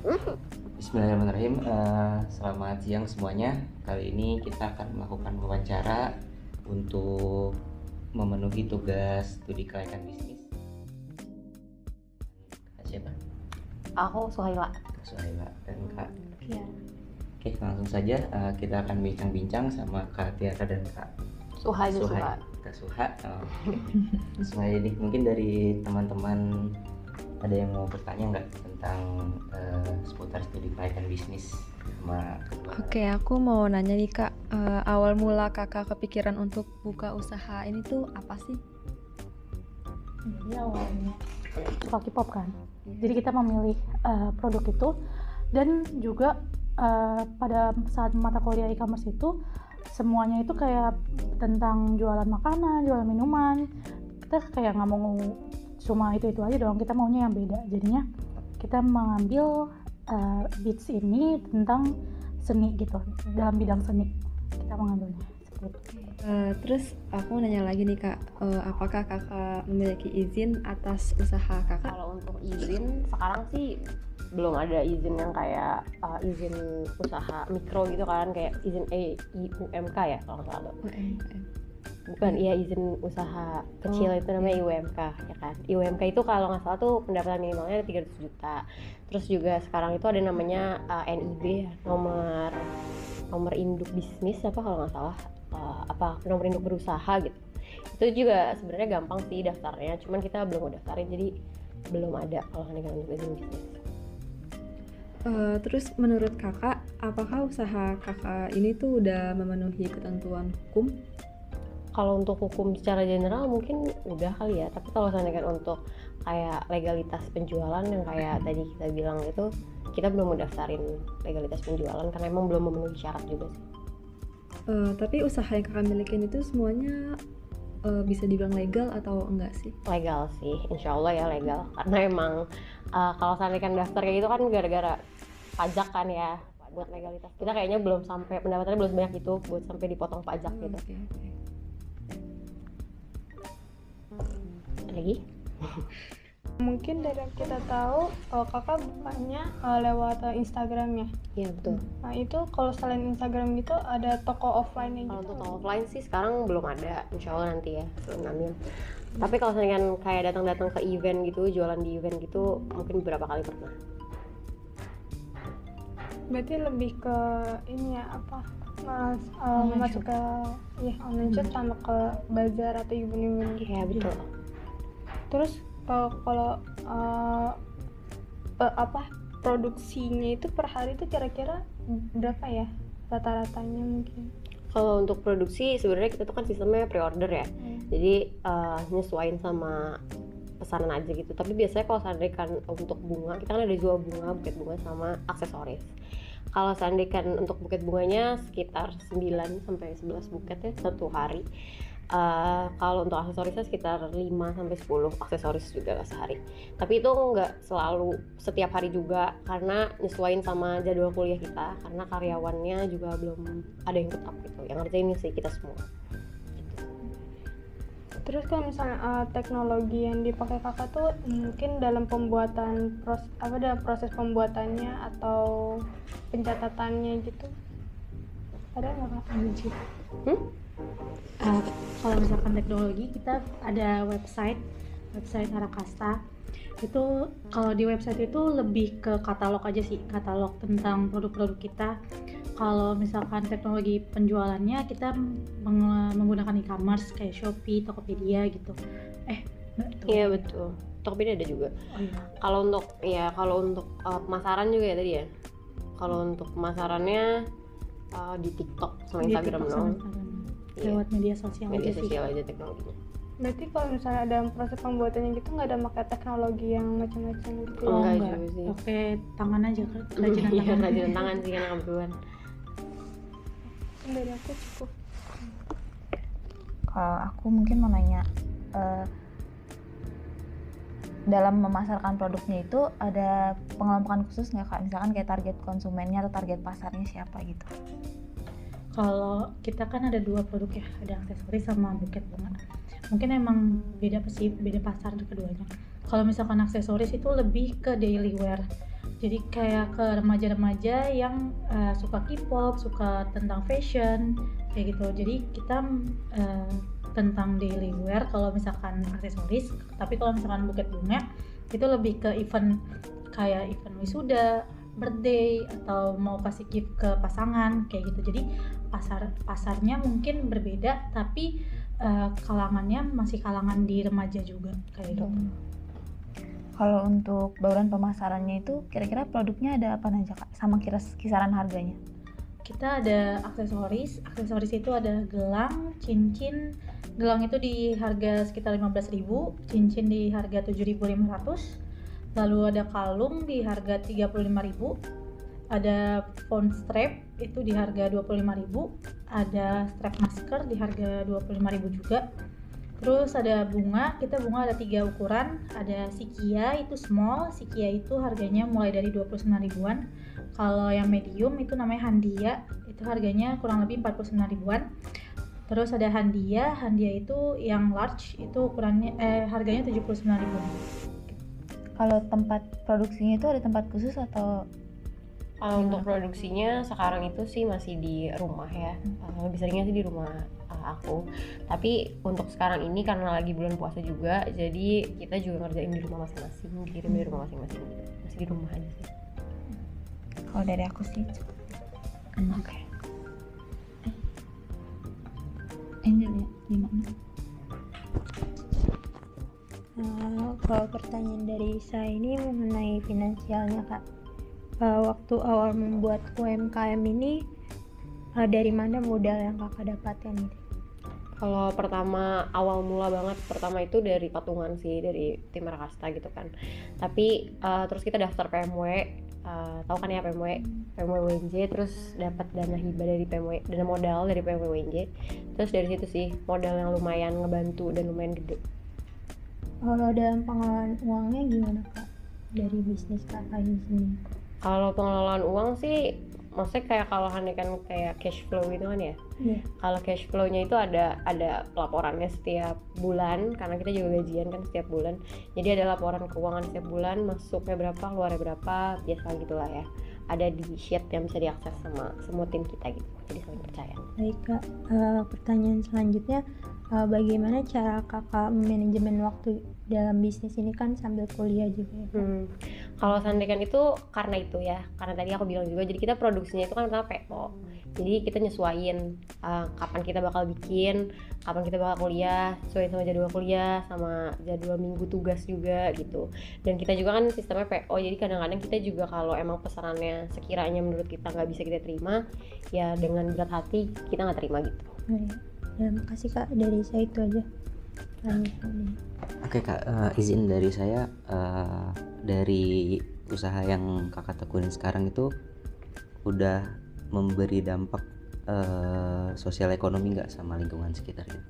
Bismillahirrahmanirrahim. Selamat siang semuanya. Kali ini kita akan melakukan wawancara untuk memenuhi tugas studi kelayakan bisnis. Kak siapa? Aku Suhaila. Kak Suhaila dan Kak. Iya. Oke, langsung saja kita akan bincang-bincang sama Kak Tiara dan Kak Suha. Kak Suha. Suha ini mungkin dari teman-teman ada yang mau bertanya nggak tentang seputar studi kelayakan bisnis sama Oke, aku mau nanya nih Kak, awal mula Kakak kepikiran untuk buka usaha ini tuh apa sih? Jadi awalnya suka K-pop kan, jadi kita memilih produk itu, dan juga pada saat mata kuliah e-commerce itu semuanya itu kayak tentang jualan makanan, jualan minuman. Kita kayak nggak mau cuma itu aja doang, kita maunya yang beda. Jadinya kita mengambil Beats ini tentang seni gitu, dalam bidang seni kita mengambilnya seperti itu. Terus aku mau nanya lagi nih Kak, apakah Kakak memiliki izin atas usaha Kakak? Kalau untuk izin sekarang sih belum ada izin yang kayak izin usaha mikro gitu kan, kayak izin IUMK ya kalau nggak salah. Bukan, iya izin usaha kecil itu namanya IUMK ya kan. IUMK itu kalau nggak salah tuh pendapatan minimalnya 300 juta. Terus juga sekarang itu ada namanya NIB ya, nomor induk bisnis apa kalau nggak salah, nomor induk berusaha gitu. Itu juga sebenarnya gampang sih daftarnya, cuman kita belum daftarin, jadi belum ada kalau dengan untuk izin bisnis. Terus menurut Kakak, apakah usaha Kakak ini tuh udah memenuhi ketentuan hukum? Kalau untuk hukum secara general mungkin udah kali ya, tapi kalau seandainya untuk kayak legalitas penjualan yang kayak tadi kita bilang itu, kita belum mendaftarin legalitas penjualan karena emang belum memenuhi syarat juga sih. Tapi usaha yang Kakak milikin itu semuanya bisa dibilang legal atau enggak sih? Legal sih, insya Allah ya legal, karena emang kalau seandainya daftar kayak gitu kan gara-gara pajak kan ya, buat legalitas kita kayaknya belum sampai, pendapatannya belum sebanyak itu buat sampai dipotong pajak gitu. Okay. Lagi? Mungkin dari yang kita tahu, kakak bukanya lewat Instagramnya. Iya betul. Nah itu kalau selain Instagram gitu ada toko offline-nya Kalau gitu? untuk toko offline sih sekarang belum ada, insya Allah nanti ya belum ambil. Tapi kalau misalnya kayak datang-datang ke event gitu, jualan di event gitu, mungkin beberapa kali pernah. Berarti lebih ke ini ya, masuk ke online shop sama ke bazar atau event-event gitu. Iya betul. Terus kalau produksinya itu per hari itu kira-kira berapa ya rata-ratanya mungkin? Kalau untuk produksi sebenarnya kita tuh kan sistemnya pre-order ya, jadi nyesuaiin sama pesanan aja gitu. Tapi biasanya kalau seandainya kan untuk bunga, kita kan ada jual bunga, buket bunga sama aksesoris. Kalau seandainya kan untuk buket bunganya sekitar 9 sampai 11 buket ya satu hari. Kalau untuk aksesorisnya sekitar 5 sampai 10 aksesoris juga lah sehari. Tapi itu nggak selalu setiap hari juga, karena nyesuaiin sama jadwal kuliah kita, karena karyawannya juga belum ada yang tetap gitu. Yang ngerjain ini sih kita semua. Terus kalau misalnya teknologi yang dipakai kakak tuh mungkin dalam pembuatan dalam proses pembuatannya atau pencatatannya gitu, ada nggak kak? Kalau misalkan teknologi, kita ada website Arakasta. Itu kalau di website itu lebih ke katalog aja sih, katalog tentang produk-produk kita. Kalau misalkan teknologi penjualannya, kita menggunakan e-commerce kayak Shopee, Tokopedia gitu. Iya betul. Tokopedia ada juga. Oh, iya. Kalau untuk pemasaran juga ya tadi ya. Kalau untuk pemasarannya di TikTok sama Instagram dong. Lewat media sosial aja teknologinya. Berarti kalau misalnya ada proses pembuatannya gitu nggak ada pakai teknologi yang macam-macam gitu? Enggak juga sih. Pakai tangan aja kan, kerajinan Iya, tangan. kerajinan tangan sih kan kebetulan. Dari aku cukup. Kalau aku mungkin mau nanya, dalam memasarkan produknya itu ada pengelompokan khusus nggak kak? Misalkan kayak target konsumennya atau target pasarnya siapa gitu? Kalau kita kan ada 2 produk ya, ada aksesoris sama buket bunga. Mungkin emang beda pasar keduanya. Kalau misalkan aksesoris itu lebih ke daily wear. Jadi kayak ke remaja-remaja yang suka K-pop, suka tentang fashion kayak gitu. Jadi kita tentang daily wear kalau misalkan aksesoris, tapi kalau misalkan buket bunga itu lebih ke event kayak event wisuda, birthday, atau mau kasih gift ke pasangan kayak gitu. Jadi pasarnya mungkin berbeda, tapi kalangannya masih kalangan di remaja juga kayak gitu. Kalau untuk bauran pemasarannya itu kira-kira produknya ada apa aja Kak? Sama kisaran harganya? Kita ada aksesoris itu ada gelang, cincin. Gelang itu di harga sekitar 15.000, cincin di harga 7.500. Lalu ada kalung di harga 35.000. Ada phone strap itu di harga 25.000. Ada strap masker di harga 25.000 juga. Terus ada bunga, bunga ada 3 ukuran. Ada sikia itu small, sikia itu harganya mulai dari 29 ribuan. Kalau yang medium itu namanya handia, itu harganya kurang lebih 49 ribuan. Terus ada handia itu yang large, itu ukurannya harganya 79 ribuan. Kalau tempat produksinya itu ada tempat khusus atau? Untuk produksinya sekarang itu sih masih di rumah ya, lebih seringnya sih di rumah aku. Tapi untuk sekarang ini karena lagi bulan puasa juga, jadi kita juga ngerjain di rumah masing-masing, dikirim di rumah masing-masing gitu. Masih di rumah aja sih. Kalau dari aku sih Oke. Angel ya, gimana? Kalau pertanyaan dari saya ini mengenai finansialnya Kak, waktu awal membuat UMKM ini dari mana modal yang Kakak dapatkan gitu? Kalau awal mula banget itu dari patungan sih, dari tim Rakasta gitu kan. Tapi terus kita daftar PMW, tahu kan ya PMW WNJ, terus dapat dana hibah dari PMW, dana modal dari PMW WNJ. Terus dari situ sih modal yang lumayan ngebantu dan lumayan gede. Kalau dalam pengelolaan uangnya gimana Kak dari bisnis Kakak ini sendiri? Kalau pengelolaan uang sih, maksudnya kayak kalau kan kayak cash flow gitu kan ya. Yeah. Kalau cash flow-nya itu ada laporannya setiap bulan, karena kita juga gajian kan setiap bulan. Jadi ada laporan keuangan setiap bulan, masuknya berapa, keluarnya berapa, biasa gitulah ya. Ada di sheet yang bisa diakses sama semua tim kita gitu. Jadi saling percaya. Baik Kak, pertanyaan selanjutnya, bagaimana cara Kakak manajemen waktu dalam bisnis ini kan sambil kuliah juga ya Kak? Kalau Sandekan itu karena tadi aku bilang juga, jadi kita produksinya itu kan pertama PO, jadi kita nyesuaiin kapan kita bakal bikin, kapan kita bakal kuliah, sesuai sama jadwal kuliah, sama jadwal minggu tugas juga gitu. Dan kita juga kan sistemnya PO, jadi kadang-kadang kita juga kalau emang pesanannya sekiranya menurut kita nggak bisa kita terima, ya dengan berat hati kita nggak terima gitu. Ya, makasih Kak, dari saya itu aja. Oke Kak, izin dari saya, dari usaha yang Kakak tekunin sekarang itu udah memberi dampak sosial ekonomi nggak sama lingkungan sekitar gitu?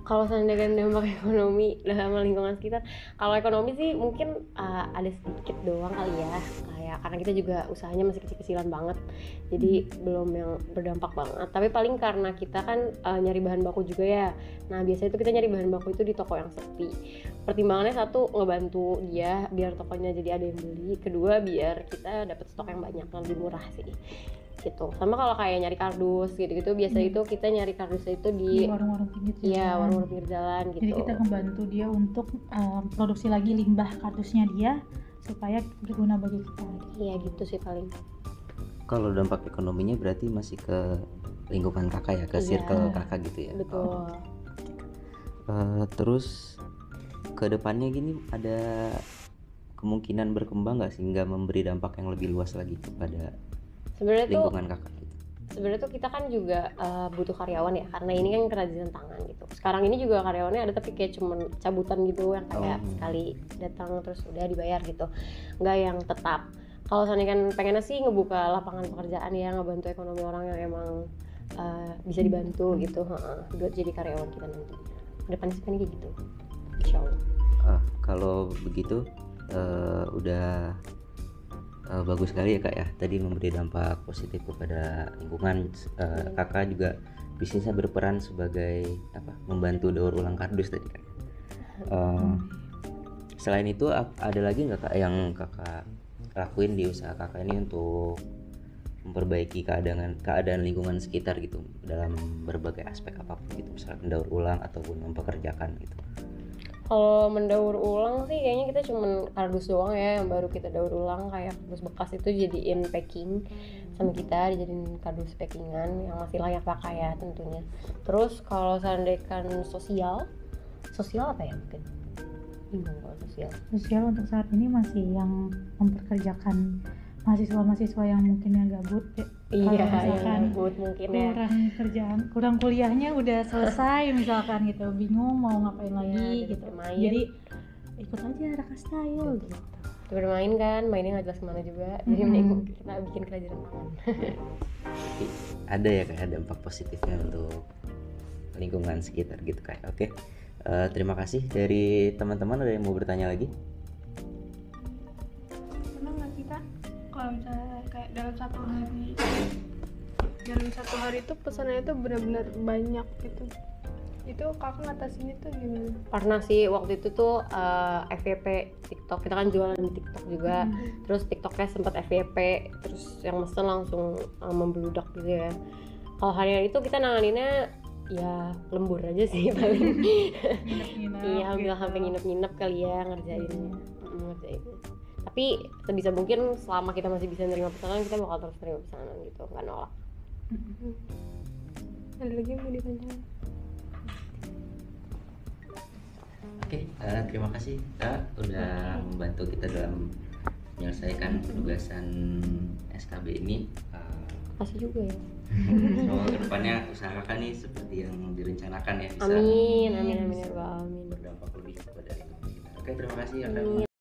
Kalau Sandekan dampak ekonomi sama lingkungan sekitar, kalau ekonomi sih mungkin ada sedikit doang kali ya, kayak karena kita juga usahanya masih kecil-kecilan banget, jadi belum yang berdampak banget. Tapi paling karena kita kan nyari bahan baku juga ya, nah biasanya itu kita nyari bahan baku itu di toko yang sepi. Pertimbangannya satu, ngebantu dia biar tokonya jadi ada yang beli, kedua biar kita dapat stok yang banyak, lebih murah sih gitu. Sama kalau kayak nyari kardus gitu-gitu, biasa itu kita nyari kardusnya itu di warung-warung pinggir jalan. Iya, warung-warung pinggir jalan gitu. Jadi kita membantu dia untuk produksi lagi limbah kardusnya dia supaya berguna bagi kita. Iya gitu sih paling. Kalau dampak ekonominya berarti masih ke lingkungan Kakak ya, ke circle Kakak gitu ya. Betul. Terus ke depannya gini, ada kemungkinan berkembang nggak sehingga memberi dampak yang lebih luas lagi kepada lingkungan Kakak gitu? Sebenarnya tuh kita kan juga butuh karyawan ya, karena ini kan kerajinan tangan gitu. Sekarang ini juga karyawannya ada tapi kayak cuman cabutan gitu, yang kayak sekali datang terus udah dibayar gitu, nggak yang tetap. Kalau Sani kan pengennya sih ngebuka lapangan pekerjaan ya, ngebantu ekonomi orang yang emang bisa dibantu gitu, buat jadi karyawan kita nanti. Depannya sih kayak gitu, insya Allah. Kalau begitu udah bagus sekali ya Kak ya, tadi memberi dampak positif kepada lingkungan. Kakak juga bisnisnya berperan sebagai membantu daur ulang kardus tadi Kak. Selain itu ada lagi nggak kak yang kakak lakuin di usaha kakak ini untuk memperbaiki keadaan lingkungan sekitar gitu dalam berbagai aspek apapun gitu, misalnya mendaur ulang ataupun mempekerjakan gitu? Kalau mendaur ulang sih kayaknya kita cuman kardus doang ya yang baru kita daur ulang, kayak kardus bekas itu jadiin packing sama kita, dijadiin kardus packingan yang masih layak pakai ya tentunya. Terus kalau seandainya sosial apa ya mungkin? Bingung kalau Sosial untuk saat ini masih yang memperkerjakan mahasiswa-mahasiswa yang mungkin yang gabut ya. Kalau misalkan gabut mungkin ya. kurang kerjaan, kurang kuliahnya udah selesai misalkan gitu, bingung mau ngapain lagi gitu. bermain. Jadi ikut aja Raka Style gitu. Kita bermain kan, mainnya nggak jelas kemana juga. Jadi mending kita bikin kerajinan tangan. Jadi ada ya kayak dampak positifnya untuk lingkungan sekitar gitu kayak. Oke. Terima kasih. Dari teman-teman ada yang mau bertanya lagi? Pernah nggak sih kak kalau misalnya kayak dalam satu hari itu pesanannya tuh benar-benar banyak gitu, itu kakak ngatasinnya tuh gimana? Pernah sih waktu itu tuh FYP TikTok, kita kan jualan di TikTok juga. Terus TikToknya sempat FYP, terus yang mesen langsung membludak gitu ya. Kalau harian itu kita nanganinnya ya lembur aja sih paling. Iya, hampir sampai nginep-nginep kali ya ngerjainnya. Tapi sebisa mungkin selama kita masih bisa nerima pesanan, kita bakal terus nerima pesanan gitu, nggak nolak. Ada lagi yang mau ditanyain? Oke, terima kasih kak udah membantu kita dalam menyelesaikan penugasan SKB ini. Kasih juga ya. Semoga kedepannya usaha kakak nih seperti yang direncanakan ya, bisa Amin ya Allah, amin. berdampak lebih kepada lingkungan sekitar. Oke, terima kasih ya kak. Amin.